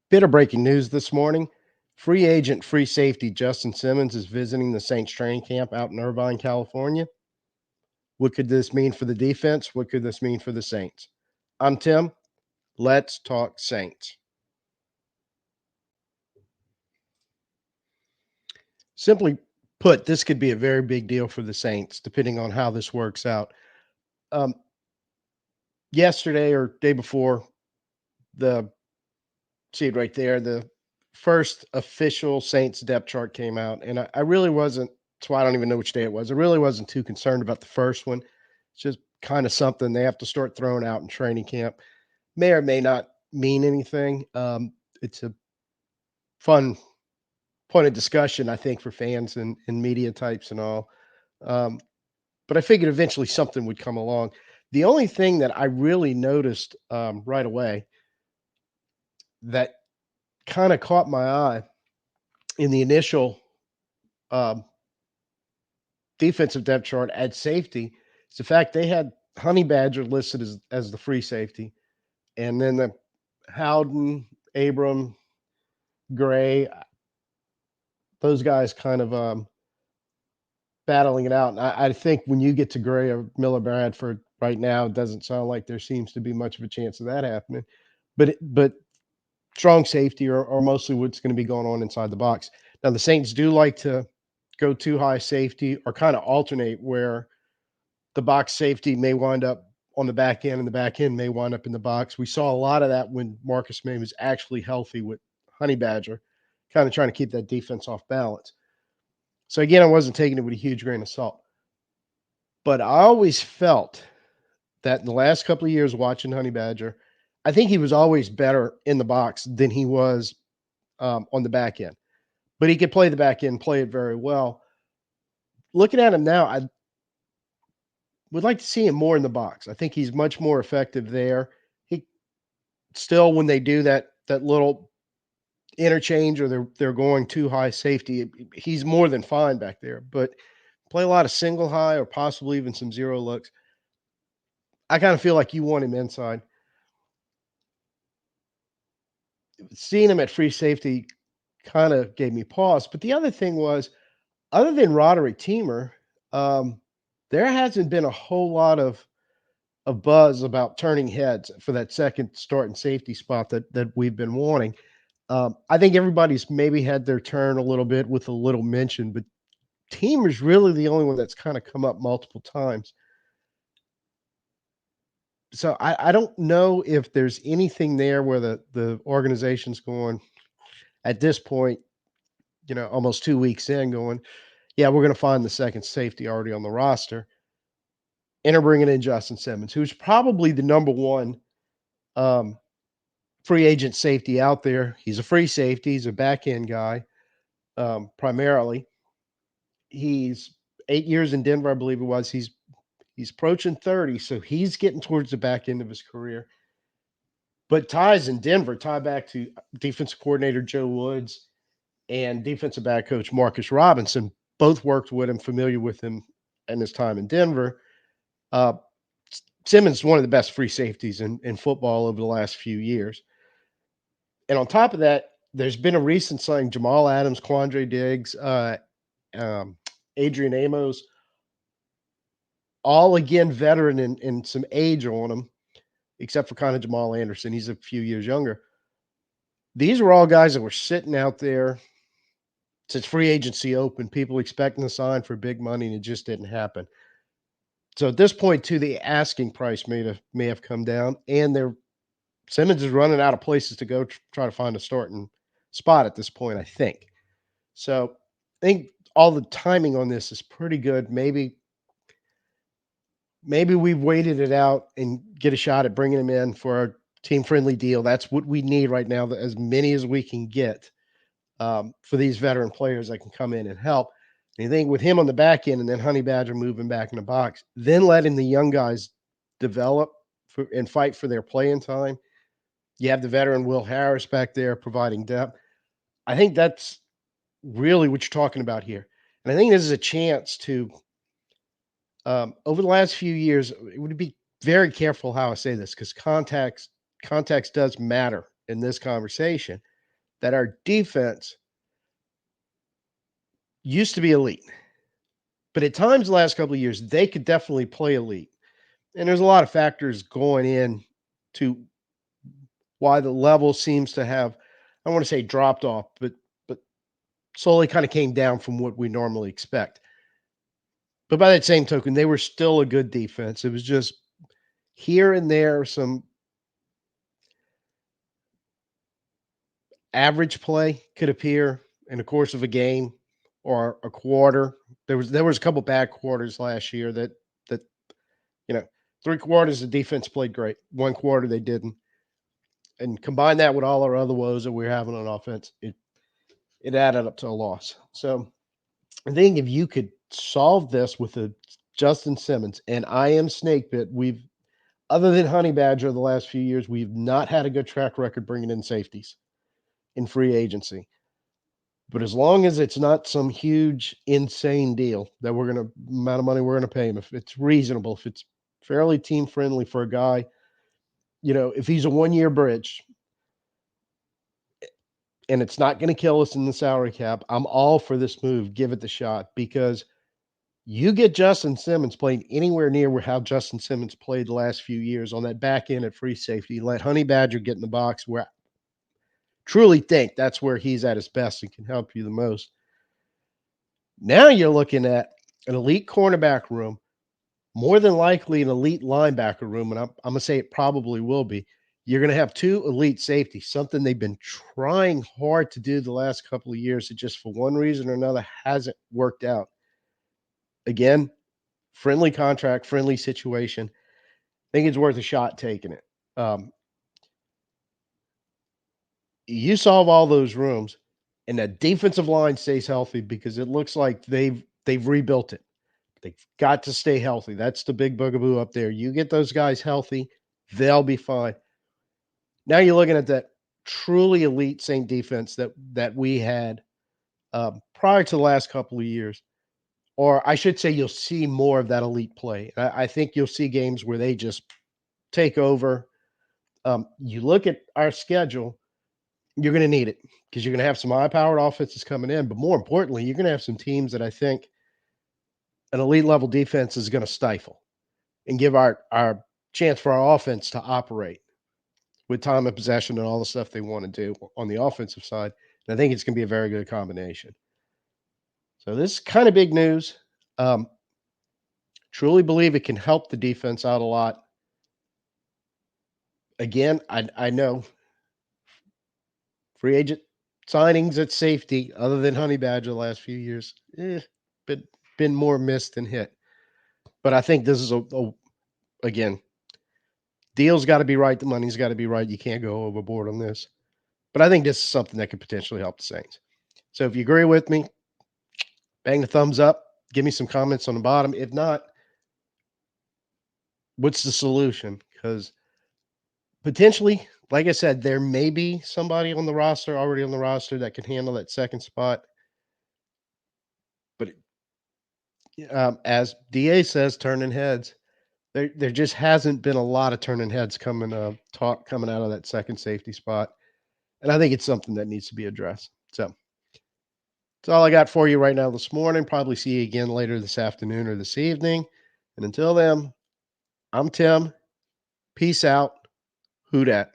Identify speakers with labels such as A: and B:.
A: Bit of breaking news this morning. Free agent, free safety Justin Simmons is visiting the Saints training camp out in Irvine, California. What could this mean for the defense? What could this mean for the Saints? I'm Tim. Let's talk Saints. Simply put, this could be a very big deal for the Saints, depending on how this works out. Um, Yesterday or day before, the see it right there, the first official Saints depth chart came out, and I really wasn't. That's why I don't even know which day it was. I really wasn't too concerned about the first one. It's just kind of something they have to start throwing out in training camp. May or may not mean anything. It's a fun point of discussion, I think, for fans and media types and all. Um, but I figured eventually something would come along. The only thing that I really noticed right away that kind of caught my eye in the initial um, defensive depth chart at safety is the fact they had Honey Badger listed as the free safety, and then the Howden, Abram, Gray, those guys kind of battling it out. And I think when you get to Gray or Miller Bradford right now, it doesn't sound like there seems to be much of a chance of that happening. But strong safety are mostly what's going to be going on inside the box. Now the Saints do like to go too high safety or kind of alternate where the box safety may wind up on the back end and the back end may wind up in the box. We saw a lot of that when Marcus May was actually healthy with Honey Badger, kind of trying to keep that defense off balance. So again, I wasn't taking it with a huge grain of salt. But I always felt that in the last couple of years watching Honey Badger, I think he was always better in the box than he was on the back end. But he could play the back end, play it very well. Looking at him now, I would like to see him more in the box. I think he's much more effective there. He still, when they do that little interchange or they're going too high safety, he's more than fine back there. But play a lot of single high or possibly even some zero looks. I kind of feel like you want him inside. Seeing him at free safety kind of gave me pause. But the other thing was, other than Roderick Teamer, there hasn't been a whole lot of buzz about turning heads for that second starting safety spot that we've been wanting. I think everybody's maybe had their turn a little bit with a little mention, but Teamer's really the only one that's kind of come up multiple times. So I don't know if there's anything there where the organization's going at this point, almost 2 weeks in, going, yeah, we're going to find the second safety already on the roster, and are bringing in Justin Simmons, who's probably the number one um, free agent safety out there. He's a free safety. He's a back end guy primarily. He's 8 years in Denver, I believe it was. He's approaching 30, so he's getting towards the back end of his career. But ties in Denver tie back to defensive coordinator Joe Woods and defensive back coach Marcus Robinson. Both worked with him, familiar with him and his time in Denver. Uh, Simmons is one of the best free safeties in football over the last few years. And on top of that, there's been a recent signing, Jamal Adams, Quandre Diggs, um, Adrian Amos, all again veteran and some age on them, except for kind of Jamal Anderson. He's a few years younger. These were all guys that were sitting out there since free agency opened, people expecting to sign for big money, and it just didn't happen. So at this point, too, the asking price may have come down, and Simmons is running out of places to go try to find a starting spot at this point, I think. So I think all the timing on this is pretty good. Maybe we've waited it out and get a shot at bringing him in for our team friendly deal. That's what we need right now, as many as we can get for these veteran players that can come in and help. And I think with him on the back end and then Honey Badger moving back in the box, then letting the young guys develop and fight for their playing time. You have the veteran Will Harris back there providing depth. I think that's really what you're talking about here. And I think this is a chance to, over the last few years, it would be very careful how I say this because context does matter in this conversation. that our defense used to be elite, but at times the last couple of years, they could definitely play elite. And there's a lot of factors going in to why the level seems to have, I don't want to say dropped off, but slowly kind of came down from what we normally expect. But by that same token, they were still a good defense. It was just here and there some average play could appear in the course of a game or a quarter. There was a couple bad quarters last year that you know, 3 quarters the defense played great. 1 quarter they didn't. And combine that with all our other woes that we're having on offense, it added up to a loss. So I think if you could solve this with a Justin Simmons, and I am snake bit, we've other than Honey Badger the last few years, we've not had a good track record bringing in safeties in free agency. But as long as it's not some huge, insane deal that we're going to amount of money we're going to pay him, if it's reasonable, if it's fairly team friendly for a guy, if he's a 1 year bridge and it's not going to kill us in the salary cap, I'm all for this move. Give it the shot because you get Justin Simmons playing anywhere near how Justin Simmons played the last few years on that back end at free safety. Let Honey Badger get in the box where I truly think that's where he's at his best and can help you the most. Now you're looking at an elite cornerback room, more than likely an elite linebacker room, and I'm going to say it probably will be. You're going to have 2 elite safeties, something they've been trying hard to do the last couple of years. It just, for one reason or another, hasn't worked out. Again, friendly contract, friendly situation. I think it's worth a shot taking it. You solve all those rooms, and the defensive line stays healthy because it looks like they've rebuilt it. They've got to stay healthy. That's the big bugaboo up there. You get those guys healthy, they'll be fine. Now you're looking at that truly elite Saint defense that we had prior to the last couple of years. Or I should say you'll see more of that elite play. I think you'll see games where they just take over. You look at our schedule, you're going to need it because you're going to have some high-powered offenses coming in. But more importantly, you're going to have some teams that I think an elite level defense is going to stifle and give our chance for our offense to operate with time of possession and all the stuff they want to do on the offensive side. And I think it's going to be a very good combination. So this is kind of big news. Truly believe it can help the defense out a lot. Again, I know free agent signings at safety, other than Honey Badger the last few years, been more missed than hit. But I think this is again, deal's got to be right. The money's got to be right. You can't go overboard on this. But I think this is something that could potentially help the Saints. So if you agree with me, bang the thumbs up. Give me some comments on the bottom. If not, what's the solution? Because potentially, like I said, there may be somebody already on the roster that can handle that second spot. But as DA says, turning heads. There just hasn't been a lot of turning heads coming out of that second safety spot. And I think it's something that needs to be addressed. So that's all I got for you right now this morning. Probably see you again later this afternoon or this evening. And until then, I'm Tim. Peace out. Who dat?